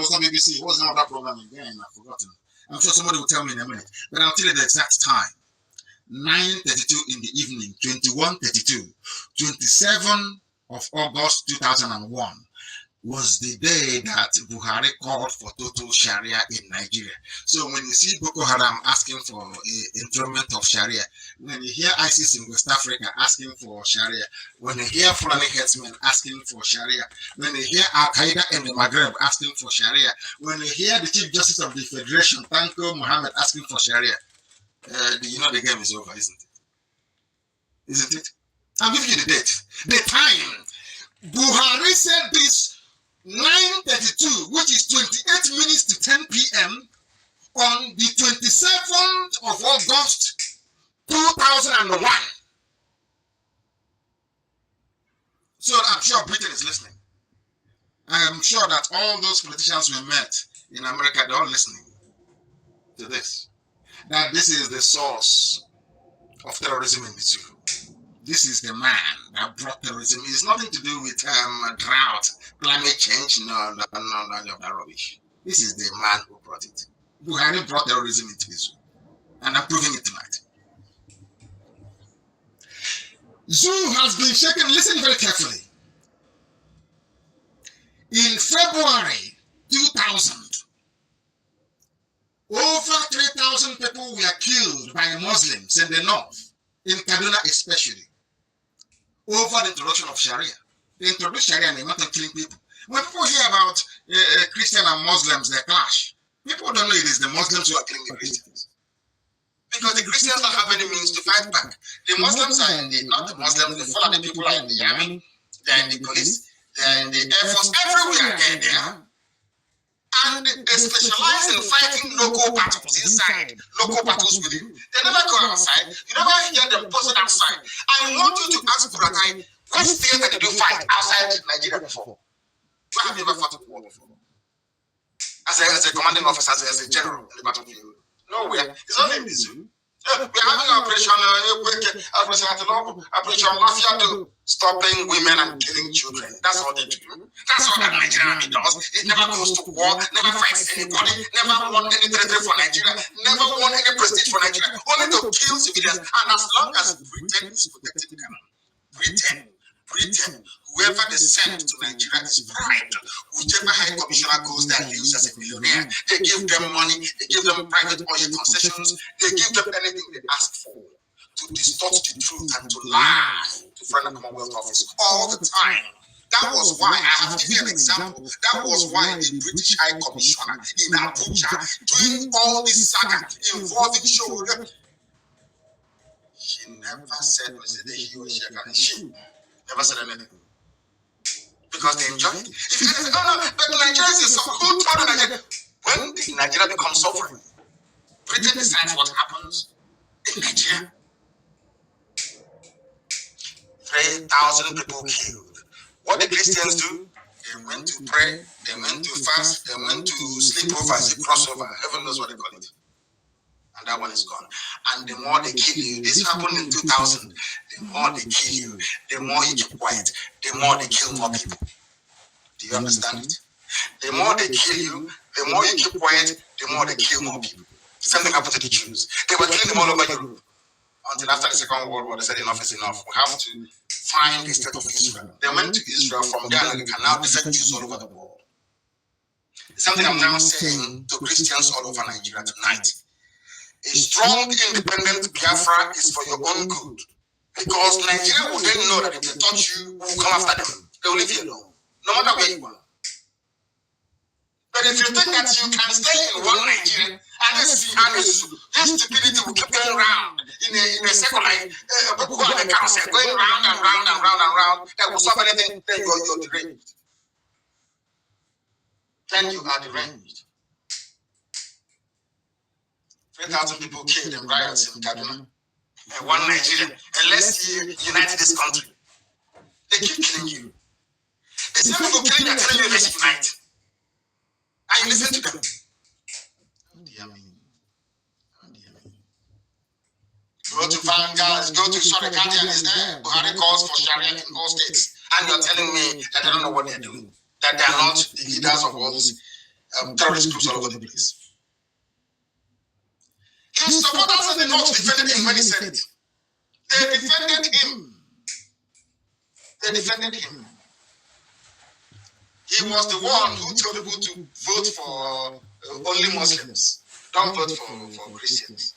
was not BBC. What was the name of that program again? I've forgotten. I'm sure somebody will tell me in a minute. But I'll tell you the exact time. 9:32 in the evening, 21:32, 27 of August 2001 was the day that Buhari called for total Sharia in Nigeria. So when you see Boko Haram asking for enthronement of Sharia, when you hear ISIS in West Africa asking for Sharia, when you hear Fulani headsmen asking for Sharia, when you hear Al-Qaeda in the Maghreb asking for Sharia, when you hear the Chief Justice of the Federation, Tanko Muhammad, asking for Sharia, you know the game is over, isn't it? Isn't it? I'll give you the date. The time. Buhari said this 9:32, which is 28 minutes to 10 p.m. on the 27th of August 2001. So I'm sure Britain is listening. I am sure that all those politicians we met in America, they're all listening to this. That this is the source of terrorism in the zoo. This is the man that brought terrorism. It's nothing to do with drought, climate change, no, that rubbish. This is the man who brought it. Buhari brought terrorism into the zoo. And I'm proving it tonight. Zoo has been shaken. Listen very carefully. In February 2000, over 3,000 people were killed by Muslims in the north, in Kaduna especially, over the introduction of Sharia. They introduced Sharia and they want to kill people. When people hear about Christian and Muslims, they clash. People don't know it is the Muslims who are killing the Christians. Because the Christians don't have any means to fight back. The Muslims are in the, not the Muslims, the Fulani people are in the army, they're in the police, they're in the Air Force, everywhere they are. And they specialize in fighting local battles inside, local battles within. They never go outside. You never hear them posted outside. I want you to ask Buratai, which theater did you fight outside Nigeria before? Where have you ever fought a war before? As a commanding officer, as a general in the battlefield? Nowhere. It's only in the zoo. We're having Operation Lafia, stopping women and killing children. That's what they do. That's what the Nigerian army does. It never goes to war, never fights anybody, never won any territory for Nigeria, never won any prestige for Nigeria, only to kill civilians. And as long as Britain is protecting them, Britain, whoever they send to Nigeria is bribed. Whichever high commissioner goes there and lives as a millionaire, they give them money, they give them private oil concessions, they give them anything they ask for to distort the truth and to lie to friend the Commonwealth office all the time. That was why I have given an example. That was why the British High Commissioner in Abuja doing all this saga involving Showore. She never said he or she never said anything. Because they enjoy it. If you say, but Nigeria is so who told Nigeria? When did Nigeria become sovereign? Britain decides what happens in Nigeria. 3,000 people killed. What did Christians do? They went to pray, they went to fast, they went to sleep over, crossover, heaven knows what they call it. And that one is gone. And the more they kill you, this happened in 2000, the more they kill you, the more you keep quiet, the more they kill more people. Do you understand it? The more they kill you, the more you keep quiet, the more they kill more people. The same thing happened to the Jews. They were killing them all over Europe. Until after the Second World War, they said enough is enough. We have to find the state of Israel. They went to Israel from there, and they can now visit Jews all over the world. It's something I'm now saying to Christians all over Nigeria tonight. A strong, independent Biafra is for your own good. Because Nigeria will then know that if they touch you, will come after them. They will leave you alone, no matter where you are. But if you think that you can stay in one Nigeria and this stupidity will keep going round in a circle like people on the carousel, going round and round and round and round, that will solve anything, then you're deranged. Then you are deranged. 3,000 people killed in riots in Kaduna. And one Nigeria, unless you unite this country, they keep killing you. The same people killing you are telling you let's unite. And you listen to them. Oh dear me. Oh dear me. Go to Vangas, go to Surrey County and it's there. Buhari calls for Sharia in all states. And you're telling me that they don't know what they're doing. That they are not the leaders of all these terrorist groups all over the place. His supporters in the north defended him when he said it. They defended him. They defended him. He was the one who told people to vote for only Muslims. Don't vote for Christians.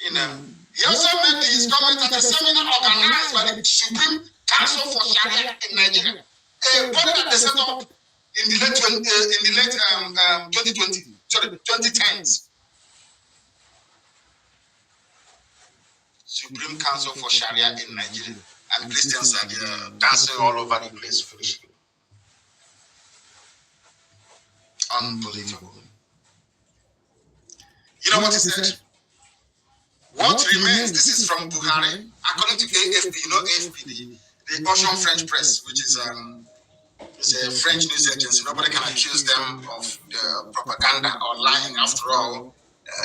You know, he also made his comment at a seminar organized by the Supreme Council for Sharia in Nigeria, a body that they set up in the late 2010s. Supreme Council for Sharia in Nigeria, and Christians are dancing all over the place for this. Unbelievable. You know what he said? What remains, this is from Buhari, according to AFP, you know AFP, the Russian French press, which is a French news agency. Nobody can accuse them of the propaganda or lying. After all,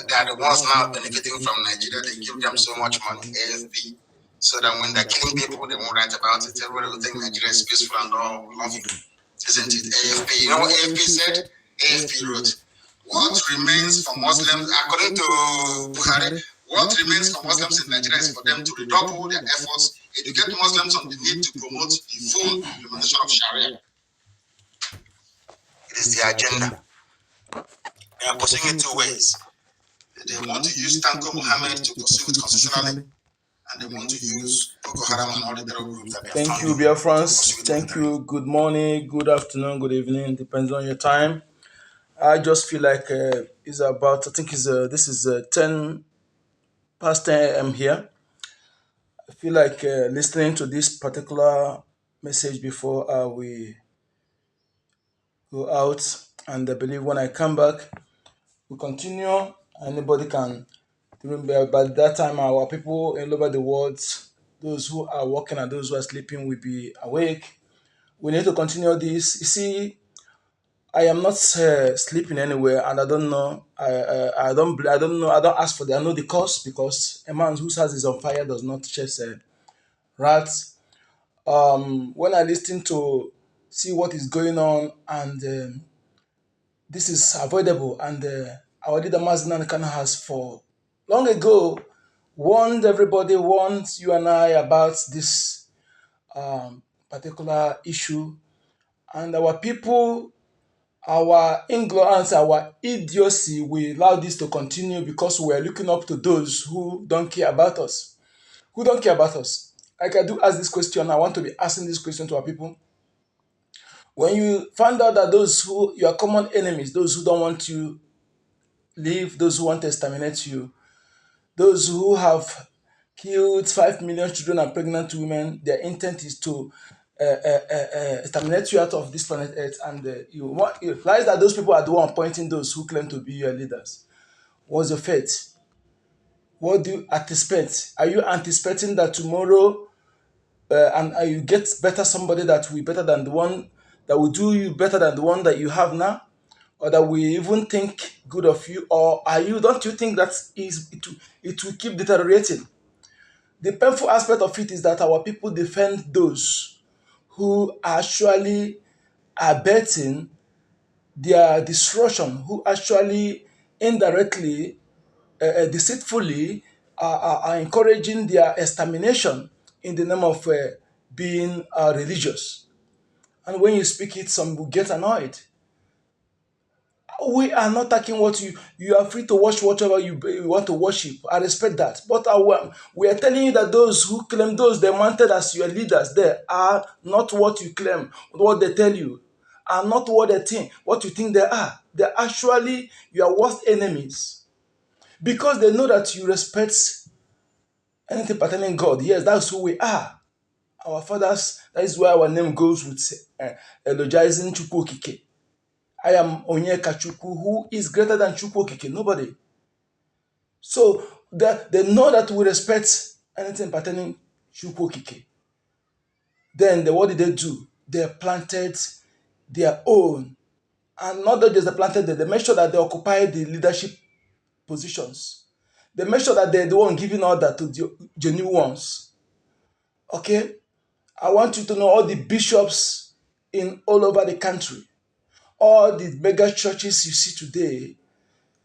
they are the ones now benefiting from Nigeria. They give them so much money, AFP, so that when they're killing people, they won't write about it. Everybody will think Nigeria is peaceful and all lovely, isn't it? AFP, you know what AFP said? AFP wrote, what remains for Muslims, according to Buhari, what remains for Muslims in Nigeria is for them to redouble their efforts, educate Muslims on the need to promote the full implementation of Sharia. It is the agenda. They are pursuing it two ways. They want to use Tanko Muhammad to pursue it constitutionally, and they want to use Boko Haram and all the terror groups that they Thank you, Biafrans. Thank you. Good morning, good afternoon, good evening. Depends on your time. I just feel like it's about, I think this is 10 past 10 a.m. here. I feel like listening to this particular message before we go out. And I believe when I come back, we continue. Anybody can. By that time, our people all over the world, those who are working and those who are sleeping, will be awake. We need to continue this. You see, I am not sleeping anywhere, and I don't know. I don't know. I don't ask for the. I know the cause, because a man whose house is on fire does not chase rats. When I listen to see what is going on, and this is avoidable, and our leader Mazinan Khan has for long ago warned everybody, warned you and I about this particular issue, and our people, our ignorance, our idiocy will allow this to continue because we are looking up to those who don't care about us. Who don't care about us? Like, I do ask this question, I want to be asking this question to our people. When you find out that those who, your common enemies, those who don't want you live, those who want to exterminate you, those who have killed 5 million children and pregnant women, their intent is to exterminate you out of this planet Earth, and you realize that those people are the one appointing those who claim to be your leaders. What's your fate? What do you anticipate? Are you anticipating that tomorrow and you get better, somebody that will be better than the one, that will do you better than the one that you have now, or that we even think good of you? Or don't you think that it will keep deteriorating? The painful aspect of it is that our people defend those who actually are betting their destruction, who actually indirectly, deceitfully are encouraging their extermination in the name of being religious. And when you speak it, some will get annoyed. We are not taking what you are free to watch whatever you want to worship. I respect that. But we are telling you that those who claim, those they mounted as your leaders there, are not what you claim, what they tell you, are not what they think, what you think they are. They're actually your worst enemies. Because they know that you respect anything pertaining God. Yes, that's who we are. Our fathers, that is why our name goes with eulogizing Chukwu Okike. I am Onyeka Chukwu, who is greater than Chukwu Okike. Nobody. So they know that we respect anything pertaining Chukwu Okike. Then what did they do? They planted their own. And not just they planted them, they made sure that they occupy the leadership positions. They make sure that they're the one giving order to the genuine ones. Okay? I want you to know all the bishops in all over the country, All the mega churches you see today,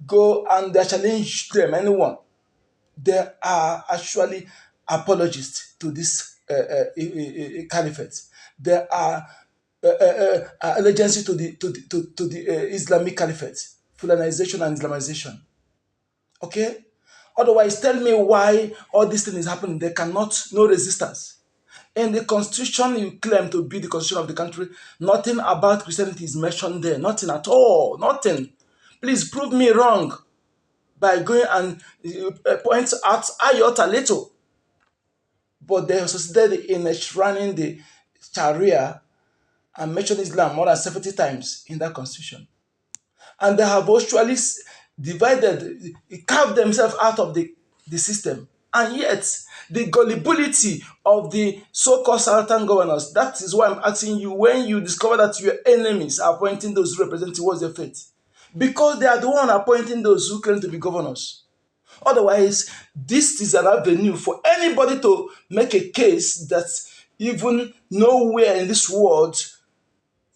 go and they challenge them, anyone. They are actually apologists to this caliphate. They are allegiance to the Islamic caliphate, Fulanization and Islamization. Okay? Otherwise, tell me why all this thing is happening. They cannot, no resistance. In the constitution you claim to be the constitution of the country, nothing about Christianity is mentioned there. Nothing at all. Nothing. Please prove me wrong by going and point out iota little. But they succeeded in running the Sharia and mentioned Islam more than 70 times in that constitution. And they have actually divided, carved themselves out of the system. And yet, the gullibility of the so-called Sultan governors, that is why I'm asking you, when you discover that your enemies are appointing those who represent you, what's your fate? Because they are the one appointing those who claim to be governors. Otherwise, this is an avenue for anybody to make a case that even nowhere in this world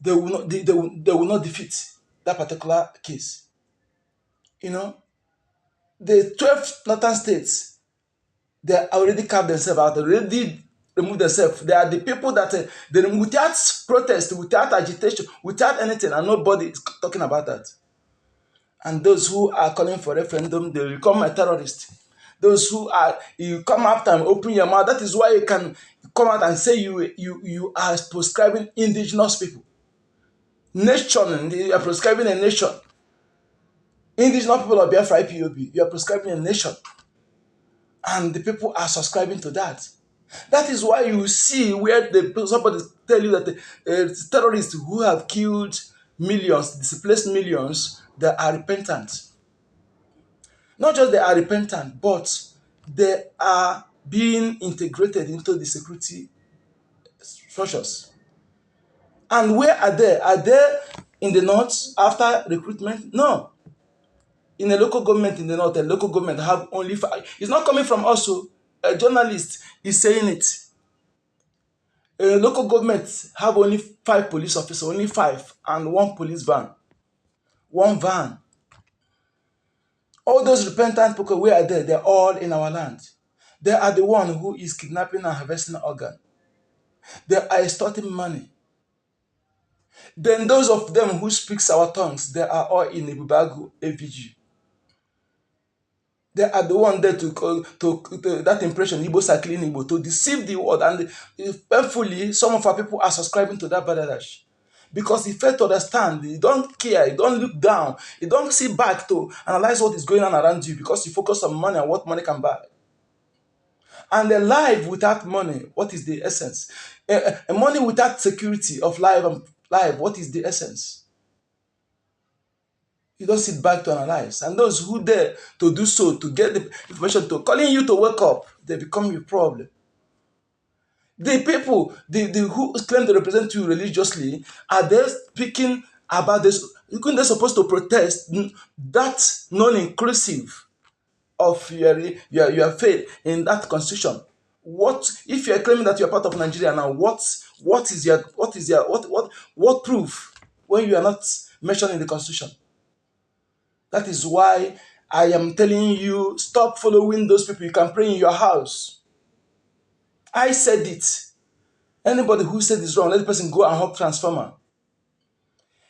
they will not defeat that particular case. You know, the 12 northern states, they already carved themselves out, they already removed themselves. They are the people that they without protest, without agitation, without anything, and nobody is talking about that. And those who are calling for referendum, they will become a terrorist. Those who are, you come after and open your mouth. That is why you can come out and say you are prescribing indigenous people. Nation, you are prescribing a nation. Indigenous people of Biafra IPOB, you are prescribing a nation. And the people are subscribing to that. That is why you see where somebody tell you that the terrorists who have killed millions, displaced millions, they are repentant. Not just they are repentant, but they are being integrated into the security structures. And where are they? Are they in the north after recruitment? No. In a local government in the north, a local government have only five. It's not coming from us. So a journalist is saying it. A local government have only five police officers, only five, and one police van. One van. All those repentant people, where are they? They're all in our land. They are the one who is kidnapping and harvesting organ. They are extorting money. Then those of them who speaks our tongues, they are all in Ibubagu AVG. They are the one there to that impression, Igbo are killing Igbo, to deceive the world. And painfully, some of our people are subscribing to that badadash. Because he fail to understand, you don't care, you don't look down, you don't see back to analyze what is going on around you because you focus on money and what money can buy. And a life without money, what is the essence? A money without security of life and life, what is the essence? You don't sit back to analyze. And those who dare to do so, to get the information, to calling you to wake up, they become your problem. The people, the who claim to represent you religiously, are they speaking about this? Couldn't they supposed to protest that non-inclusive of your faith in that constitution? What if you are claiming that you are part of Nigeria now? What proof when you are not mentioned in the constitution? That is why I am telling you, stop following those people. You can pray in your house. I said it. Anybody who said this wrong, let the person go and help transformer.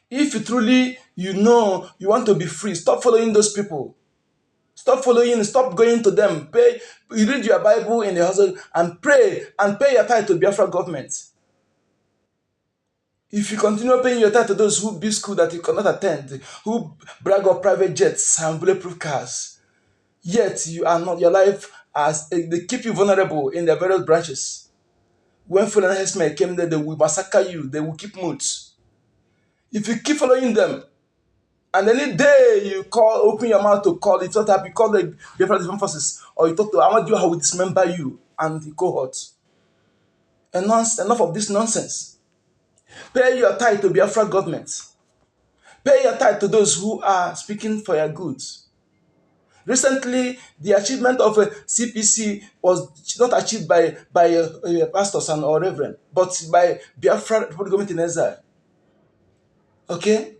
If you truly, you want to be free, stop following those people. Stop going to them. Pay, you read your Bible in the house and pray and pay your tithe to Biafra government. If you continue paying your tithe to those who build school that you cannot attend, who brag of private jets and bulletproof cars, yet you are not, your life, as they keep you vulnerable in their various branches. When Fulani herdsmen came there, they will massacre you, they will keep moods. If you keep following them, and any day you open your mouth to call, it's not happy, call the different forces, or you talk to Amadou, how will dismember you and the cohort. Enough of this nonsense. Pay your tithe to Biafra government. Pay your tithe to those who are speaking for your goods. Recently, the achievement of a CPC was not achieved by pastors or reverend, but by Biafra government in exile. Okay?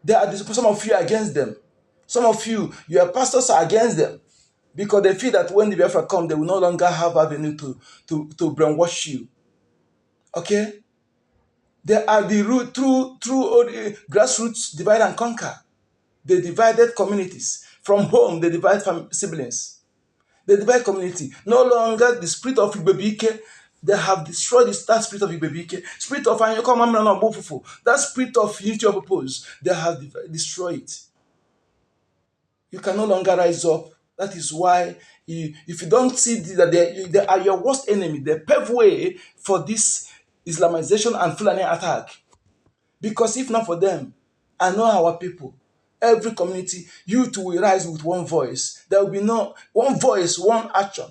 Some of you are against them. Some of you, your pastors are against them because they feel that when the Biafra come, they will no longer have avenue to brainwash you. Okay? They are the root through grassroots divide and conquer. They divided communities. From home, they divide siblings. They divide community. No longer the spirit of Ibebike, they have destroyed that spirit of Ibebike. Spirit of Anyokomamranobofufu, that spirit of unity of purpose, they have destroyed it. You can no longer rise up. That is why if you don't see that they are your worst enemy, they pave way for this Islamization and Fulani attack. Because if not for them, I know our people, every community, you too will rise with one voice. There will be no one voice, one action.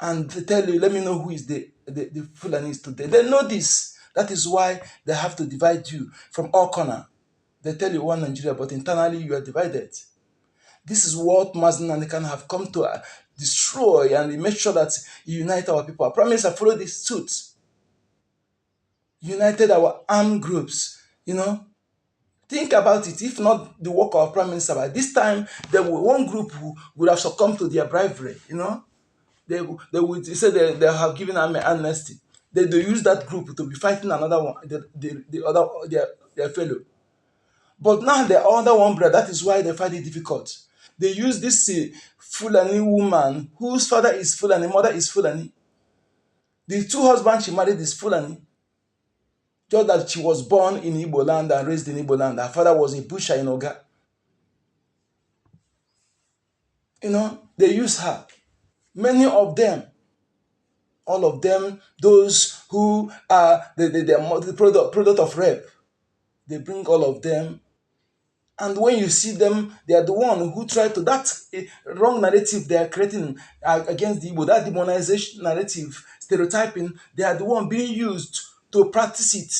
And they tell you, let me know who is the Fulanis today. They know this. That is why they have to divide you from all corner. They tell you one Nigeria, but internally you are divided. This is what Mazen and can have come to destroy, and make sure that you unite our people. I promise I follow this suit. United our armed groups, Think about it. If not the work of Prime Minister, by this time, there were one group who would have succumbed to their bribery. They would say they have given army amnesty. They use that group to be fighting another one, the other their fellow. But now the other one, brother, that is why they find it difficult. They use this Fulani woman whose father is Fulani, mother is Fulani. The two husbands she married is Fulani. Just that she was born in Igbo land and raised in Igbo land. Her father was a butcher in Oga. They use her. Many of them, all of them, those who are the product of rape, they bring all of them. And when you see them, they are the one who try to, that wrong narrative they are creating against the Igbo, that demonization narrative, stereotyping, they are the one being used to practice it,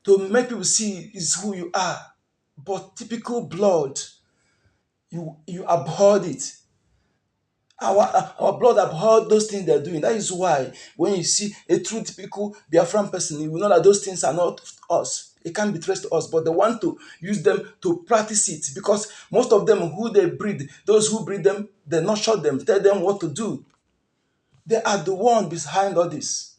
to make people see is who you are. But typical blood, you abhorred it. Our blood abhorred those things they're doing. That is why when you see a true typical Biafran person, you will know that those things are not us. It can't be traced to us, but they want to use them to practice it, because most of them who they breed, those who breed them, they nurture them, tell them what to do. They are the one behind all this.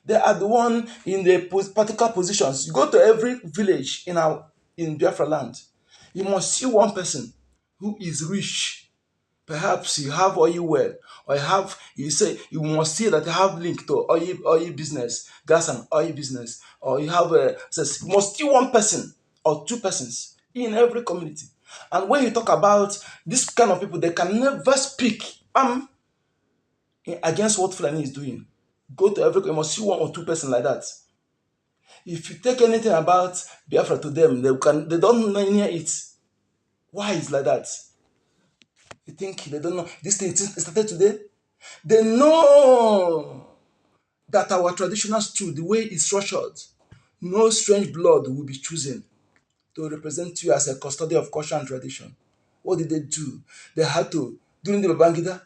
They are the one in the particular positions. You go to every village in Biafra land, you must see one person who is rich. Perhaps you have oil well, or you must see that you have link to oil business, gas and oil business, or you have you must see one person or two persons in every community. And when you talk about this kind of people, they can never speak against what Fulani is doing. Go to every, you must see one or two person like that. If you take anything about Biafra to them, they don't know near it. Why is like that? You think they don't know this thing started today? They know that our traditional stew, the way it's structured, no strange blood will be chosen to represent you as a custodian of culture and tradition. What did they do? They had to, during the Babangida,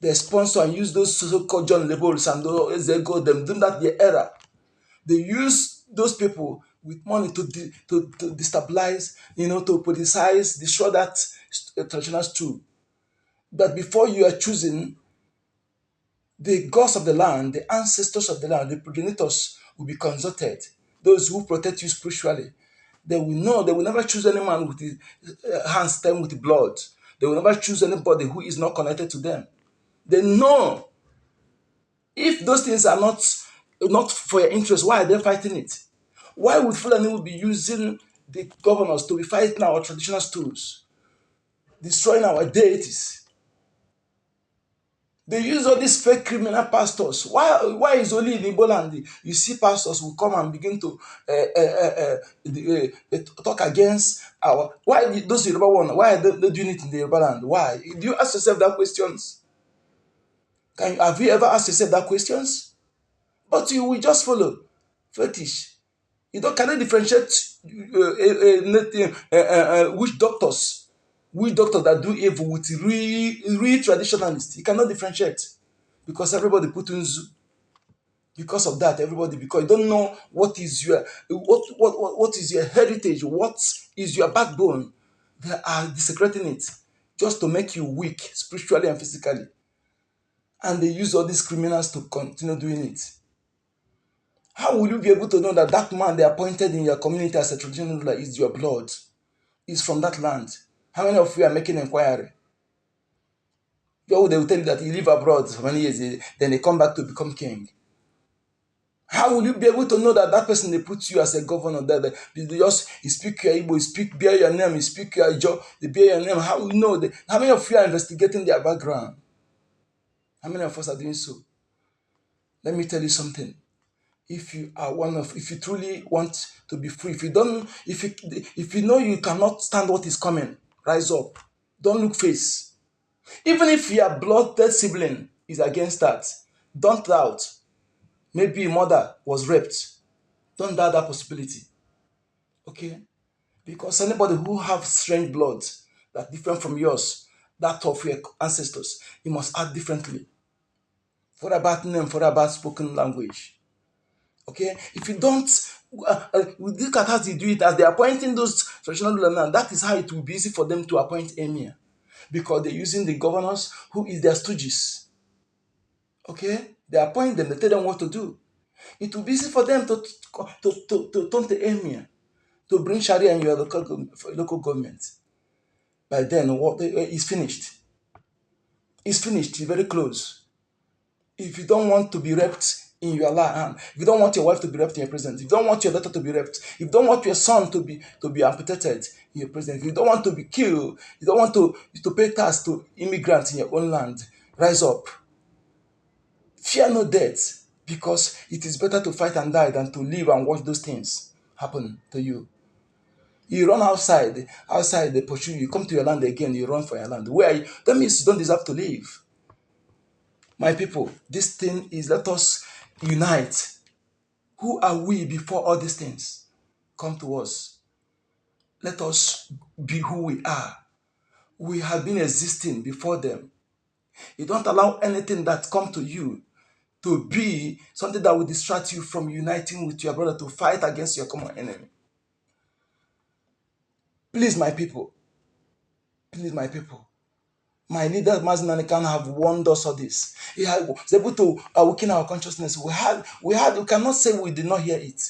they sponsor and use those so-called John Labels and those they go them during that their era. They use those people with money to destabilize, to politicize, destroy that traditional stew. That before you are choosing, the gods of the land, the ancestors of the land, the progenitors will be consulted. Those who protect you spiritually, they will know. They will never choose any man with his hands stained with blood. They will never choose anybody who is not connected to them. They know if those things are not for your interest, why are they fighting it? Why would Fulani be using the governors to be fighting our traditional stools, destroying our deities? They use all these fake criminal pastors. Why is only in Igbo land you see pastors who come and begin to talk against our? Why those Yoruba one? Why are they doing it in the Yoruba land? Why? Do you ask yourself that questions? Have you ever asked yourself that questions? But you will just follow fetish. You don't cannot differentiate witch doctors that do evil with real traditionalists. You cannot differentiate because everybody put in zoo. Because of that, everybody, because you don't know what is your what is your heritage, what is your backbone, they are desecrating it just to make you weak spiritually and physically. And they use all these criminals to continue doing it. How will you be able to know that that man they appointed in your community as a traditional ruler is your blood, is from that land? How many of you are making inquiry? They will tell you that he live abroad for many years, then they come back to become king. How will you be able to know that that person they put you as a governor that they just you speak your Igbo, you speak bear your name, you speak your Ijo, they bear your name? How will you know that? How many of you are investigating their background? How many of us are doing so? Let me tell you something. If you truly want to be free, if you know you cannot stand what is coming, rise up. Don't look face. Even if your blooded sibling is against that, don't doubt. Maybe mother was raped. Don't doubt that possibility. Okay? Because anybody who have strange blood that different from yours, that of your ancestors, you must act differently. For about name, for about spoken language. Okay? If you don't, look at how they do it as they're appointing those traditional rulers now. That is how it will be easy for them to appoint emir, because they're using the governors who is their stooges. Okay? They appoint them, they tell them what to do. It will be easy for them to turn the emir to bring Sharia in your local government. By then, what is finished. It's finished. It's very close. If you don't want to be raped in your land, if you don't want your wife to be raped in your presence, if you don't want your daughter to be raped, if you don't want your son to be amputated in your presence, if you don't want to be killed, you don't want to pay tax to immigrants in your own land, rise up. Fear no death, because it is better to fight and die than to live and watch those things happen to you. You run outside they pursue you, come to your land again, you run for your land. Where you, that means you don't deserve to live. My people, this thing is let us unite. Who are we before all these things come to us? Let us be who we are. We have been existing before them. You don't allow anything that come to you to be something that will distract you from uniting with your brother to fight against your common enemy. Please, my people. Please, my people. My leader, Mazinani, can have warned us of this. He was able to awaken our consciousness. We cannot say we did not hear it.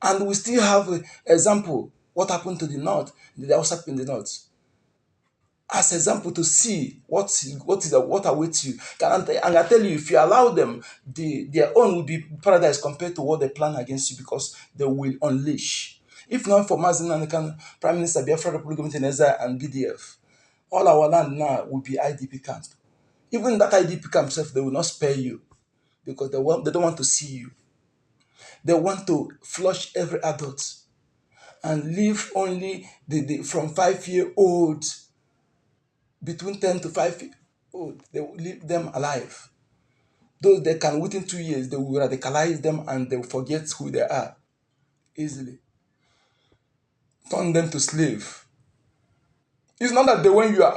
And we still have an example, what happened to the north, the Hausa in the north. As example to see what awaits you. And I tell you, if you allow them, their own will be paradise compared to what they plan against you, because they will unleash. If not for Mazinani, Prime Minister Biafra Republic and BDF, all our land now will be IDP camp. Even that IDP camp self, they will not spare you, because they don't want to see you. They want to flush every adult and leave only the from 5 year old, between 10 to 5 year old, they will leave them alive. Those they can within 2 years, they will radicalize them and they will forget who they are easily. Turn them to slave. It's not that when you are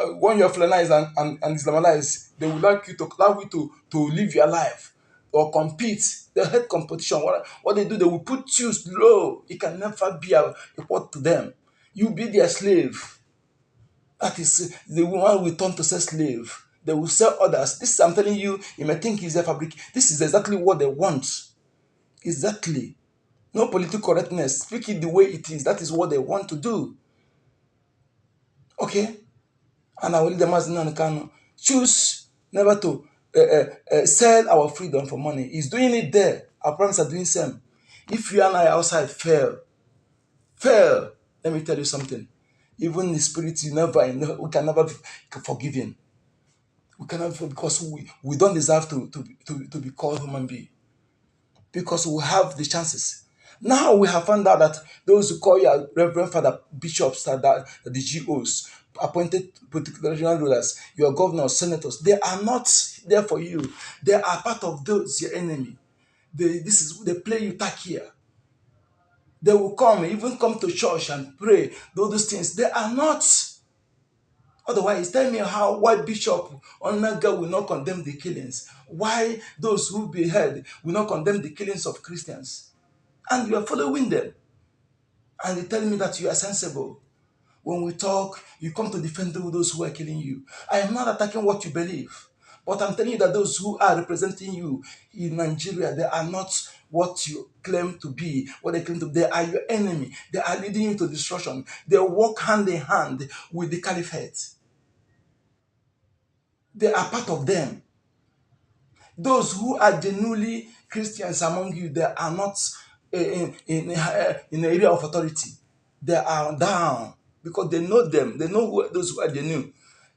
Fulanized and Islamized, they would like you to allow you to live your life or compete. They hate competition. What they do, they will put you low. It can never be a report to them. You be their slave. That is the woman will turn to say slave. They will sell others. This I'm telling you, you may think it's a fabric. This is exactly what they want. Exactly. No political correctness. Speak it the way it is. That is what they want to do. Okay? And I will lead the Mazinan Kano. Choose never to sell our freedom for money. He's doing it there. Our parents are doing same. If you and I outside fail, let me tell you something. Even in the spirit, we can never be forgiven. We cannot, because we don't deserve to be called human being, because we have the chances. Now we have found out that those who call your Reverend Father bishops, that the GOs, appointed political regional rulers, your governors, senators, they are not there for you. They are part of those your enemy. They play you takia. They will come, even come to church and pray. Those things, they are not Otherwise, tell me how why Bishop Onaga will not condemn the killings, why those who behead will not condemn the killings of Christians, and you are following them, and they tell me that you are sensible. When we talk, you come to defend those who are killing you. I am not attacking what you believe, but I'm telling you that those who are representing you in Nigeria, they are not what you claim to be, what they claim to be. They are your enemy. They are leading you to destruction. They work hand in hand with the caliphate. They are part of them. Those who are genuinely Christians among you, they are not in the area of authority. They are down because they know them. They know those who are genuine.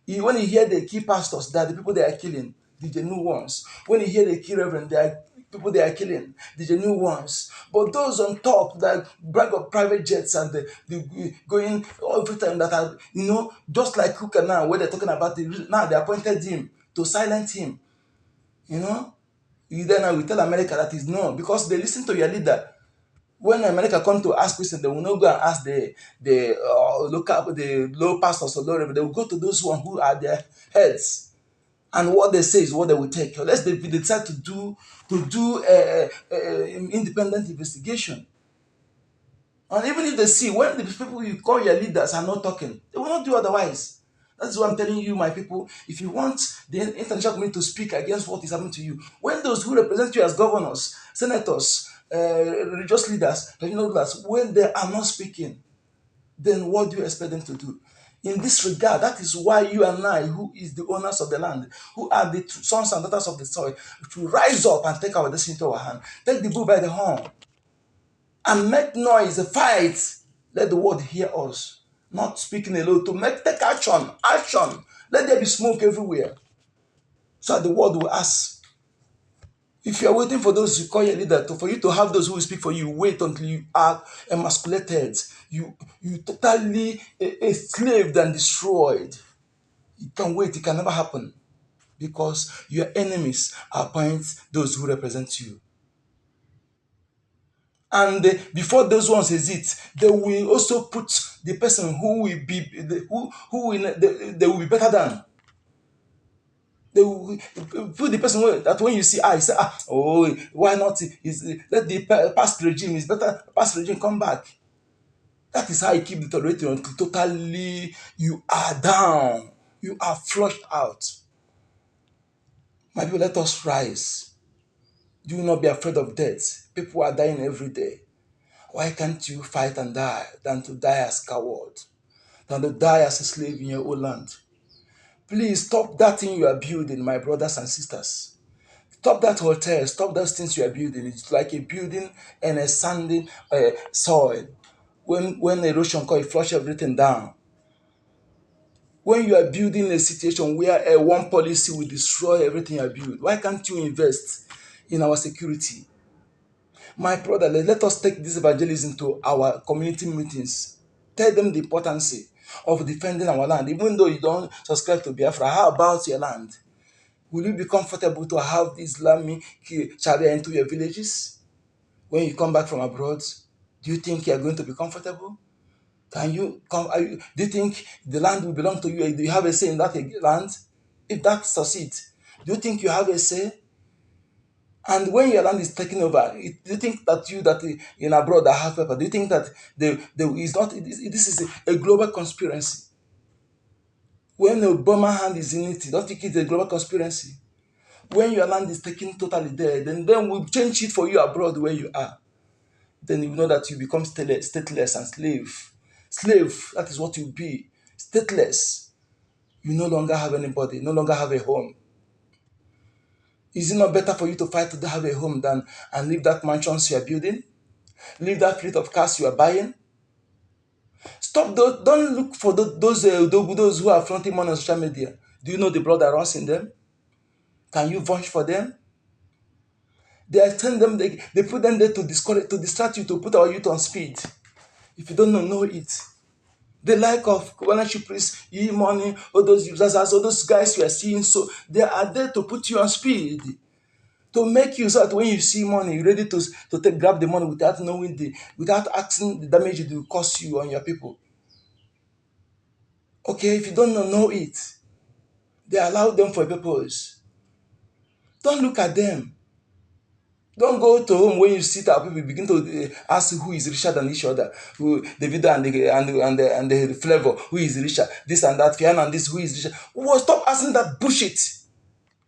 When you hear the key pastors, they are the people they are killing, the genuine ones. When you hear the key reverend, they are people they are killing, the genuine ones. But those on top that brag of private jets and the going every time that are, just like Kuka now, where they're talking about now they appointed him to silence him. You know, you then now we tell America that is no, because they listen to your leader. When America come to ask questions, they will not go and ask the low pastors or low reverend. They will go to those one who are their heads, and what they say is what they will take. Unless they decide to do independent investigation. And even if they see when the people you call your leaders are not talking, they will not do otherwise. That's why I'm telling you, my people, if you want the international community to speak against what is happening to you, when those who represent you as governors, senators, religious leaders, regional leaders, when they are not speaking, then what do you expect them to do? In this regard, that is why you and I, who is the owners of the land, who are the sons and daughters of the soil, to rise up and take our destiny into our hand, take the bull by the horn, and make noise, fight. Let the world hear us. Not speaking alone, to take action, action. Let there be smoke everywhere. So that the world will ask. If you are waiting for those you call your leader, for you to have those who will speak for you, wait until you are emasculated. You totally enslaved and destroyed. You can wait, it can never happen. Because your enemies appoint those who represent you. And before those ones exist, they will also put the person who will be who will they will be better than. They will put the person that when you see, you say, oh, why not? Let the past regime is better. Past regime come back. That is how you keep deteriorating until totally you are down. You are flushed out. My people, let us rise. Do not be afraid of death. People are dying every day. Why can't you fight and die than to die as coward, than to die as a slave in your own land? Please stop that thing you are building, my brothers and sisters. Stop that hotel, stop those things you are building. It's like a building and a sandy soil. When erosion comes, it flush everything down. When you are building a situation where a one policy will destroy everything you build, why can't you invest in our security? My brother, let us take this evangelism to our community meetings. Tell them the importance of defending our land. Even though you don't subscribe to Biafra, how about your land? Will you be comfortable to have Islamic Sharia into your villages? When you come back from abroad, do you think you are going to be comfortable? Can you come? Do you think the land will belong to you? Do you have a say in that land? If that succeeds, do you think you have a say? And when your land is taken over, do you think that you that in abroad that have paper, do you think that they is not this is a global conspiracy? When the Obama hand is in it, don't think it's a global conspiracy. When your land is taken totally there, then we'll change it for you abroad where you are. Then you know that you become stateless and slave. Slave, that is what you'll be. Stateless. You no longer have anybody, no longer have a home. Is it not better for you to fight to have a home than and leave that mansions you are building? Leave that fleet of cars you are buying? Stop those, don't look for those who are fronting money on social media. Do you know the blood that runs in them? Can you vouch for them? They are telling them they put them there to discourage, to distract you, to put our youth on speed. If you don't know it. The like of ownership priests, money, all those users, all those guys you are seeing, so they are there to put you on speed. To make you so that when you see money, you're ready to grab the money without knowing without asking the damage it will cause you and your people. Okay, if you don't know it, they allow them for a purpose. Don't look at them. Don't go to home when you sit up, people begin to ask who is richer than each other. Who the video and the flavor, who is richer, this and that, Fiona and this, who is richer. Well, stop asking that bullshit.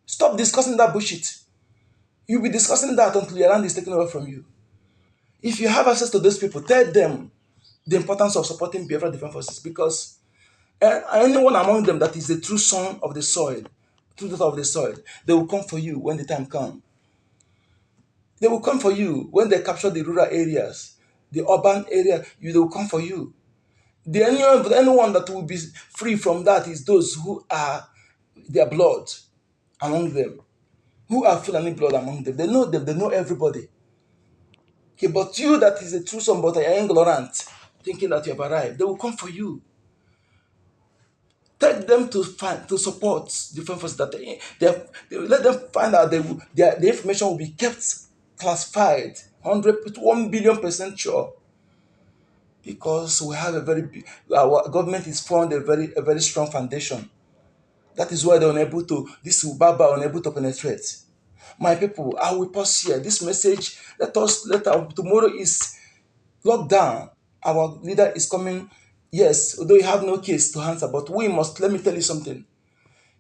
Stop discussing that bullshit. You'll be discussing that until your land is taken away from you. If you have access to those people, tell them the importance of supporting Biafra Defense Forces, because anyone among them that is the true son of the soil, true daughter of the soil, they will come for you when the time comes. They will come for you when they capture the rural areas, the urban area. They will come for you. Anyone that will be free from that is those who are their blood among them, who are Fulani blood among them. They know them. They know everybody. Okay, but you that is a true son, but are ignorant, thinking that you have arrived, they will come for you. Take them to find to support different forces that let them find out the information will be kept classified 1 billion% sure, because we have our government is formed a very strong foundation. That is why they're unable to this Ubaba unable to penetrate. My people, I will pause here. This message, let our tomorrow is lockdown. Our leader is coming. Yes, although he have no case to answer, but we must. Let me tell you something.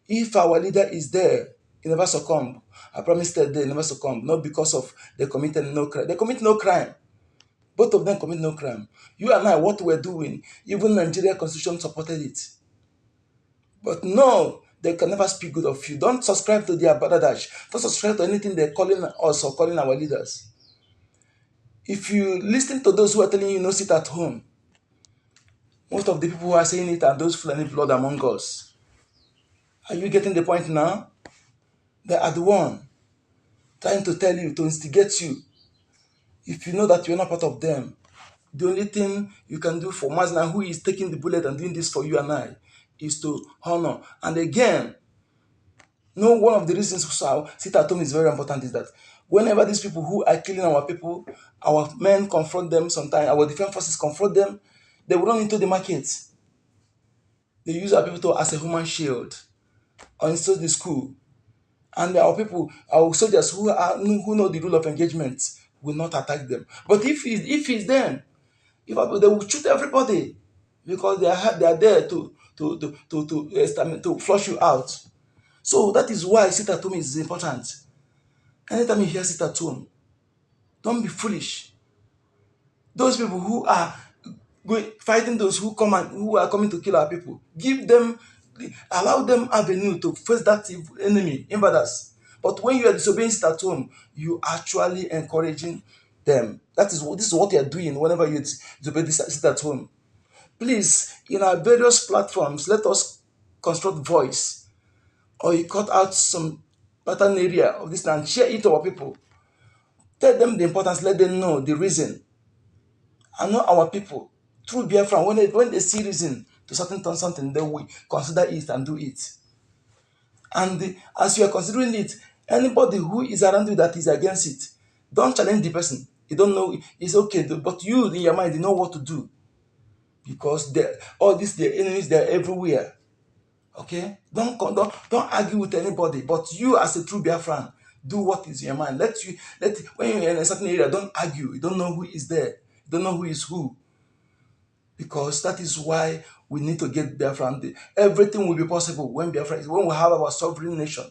If our leader is there, he never succumb. I promise that they never succumb. Not because of they committed no crime. They commit no crime. Both of them commit no crime. You and I, what we're doing, even Nigeria Constitution supported it. But no, they can never speak good of you. Don't subscribe to their badadash. Don't subscribe to anything they're calling us or calling our leaders. If you listen to those who are telling you no sit at home, most of the people who are saying it are those Fulani blood among us. Are you getting the point now? They are the one trying to tell you, to instigate you. If you know that you're not part of them, the only thing you can do for Mazna, who is taking the bullet and doing this for you and I, is to honor. And again, no, one of the reasons so sit at home is very important is that whenever these people who are killing our people, our men confront them sometimes, our defense forces confront them, they will run into the markets. They use our people as a human shield or inside the school. And our people, our soldiers who know the rule of engagement will not attack them. But if it's them, they will shoot everybody, because they are there to flush you out. So that is why sit at home is important. Anytime you hear sit at home, don't be foolish. Those people who are fighting those who are coming to kill our people, allow them avenue to face that enemy, invaders. But when you are disobeying sit at home, you actually encouraging them. This is what you are doing whenever you disobey this sit at home. Please, in our various platforms, let us construct voice, or you cut out some pattern area of this and share it to our people. Tell them the importance, let them know the reason. And not our people. Through Biafra, when they see reason to something, they will consider it and do it. And as you are considering it, anybody who is around you that is against it, don't challenge the person. You don't know, it's okay, but you in your mind, you know what to do. Because all these the enemies, they're everywhere. Okay? Don't argue with anybody, but you as a true Biafran, do what is in your mind. When you're in a certain area, don't argue. You don't know who is there. You don't know who is who. Because that is why we need to get Biafra. Everything will be possible when when we have our sovereign nation,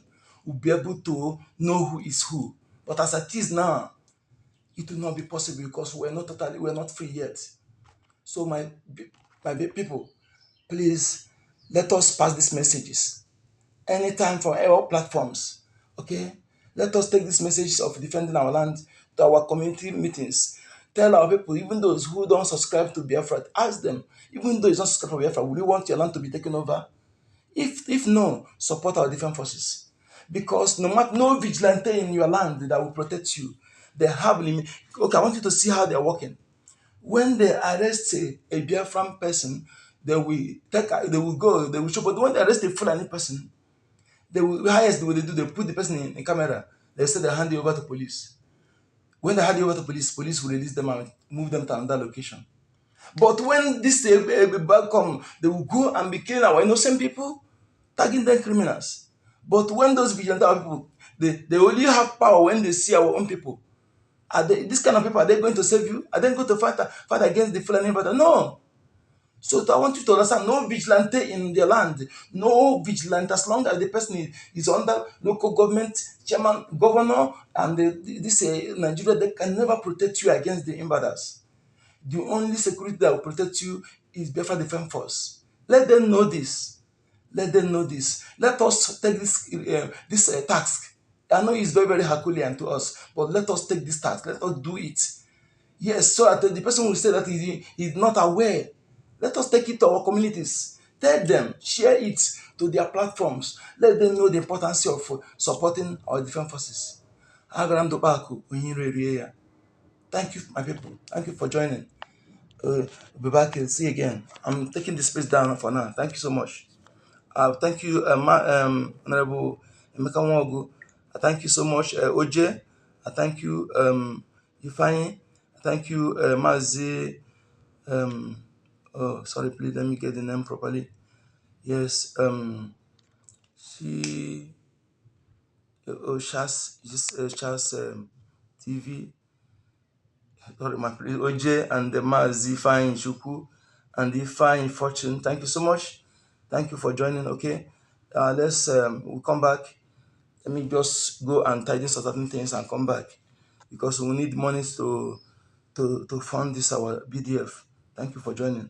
we'll be able to know who is who. But as it is now, it will not be possible because we're not free yet. So my people, please let us pass these messages anytime from our platforms. Okay, let us take these messages of defending our land to our community meetings. Tell our people, even those who don't subscribe to Biafra, ask them, even though it's not subscribed to Biafra, will you want your land to be taken over? If no, support our defense forces. Because no vigilante in your land that will protect you. They have limit. Okay, I want you to see how they're working. When they arrest a Biafran person, they will go, they will show. But when they arrest a Fulani person, they will highest what they do, they put the person in camera, they say they hand it over to police. When they hand it over to police, police will release them and move them to another location. But when this bag come, they will go and be killing our innocent people, tagging them criminals. But when those vigilante people, they only have power when they see our own people. Are they, this kind of people, are they going to save you? Are they going to fight against the Fulani invaders? No. So I want you to understand, no vigilante in the land, no vigilante, as long as the person is under local government, chairman, governor, and this Nigeria, they can never protect you against the invaders. The only security that will protect you is Biafra Defense Force. Let them know this. Let them know this. Let us take this task. I know it's very, very Herculean to us, but let us take this task. Let us do it. Yes, so that the person will say that he's not aware. Let us take it to our communities. Tell them, share it to their platforms. Let them know the importance of supporting our defense forces. Agaram Dobaku, Onyinye. Thank you, my people. Thank you for joining. Be back and see you again. I'm taking the space down for now. Thank you so much. Thank you, Honorable Emeka Nwogu. Thank you so much, OJ. Thank you, Ifeanyi. Thank you, Mazi. Oh, sorry, please let me get the name properly. Yes, she, Charles, Charles TV. Sorry, my please, OJ and the Mazi Ifeanyi Chukwu and Ifeanyi Fortune. Thank you so much. Thank you for joining. Okay, let's we'll come back. Let me just go and tidy some certain things and come back because we need money to fund this our BDF. Thank you for joining.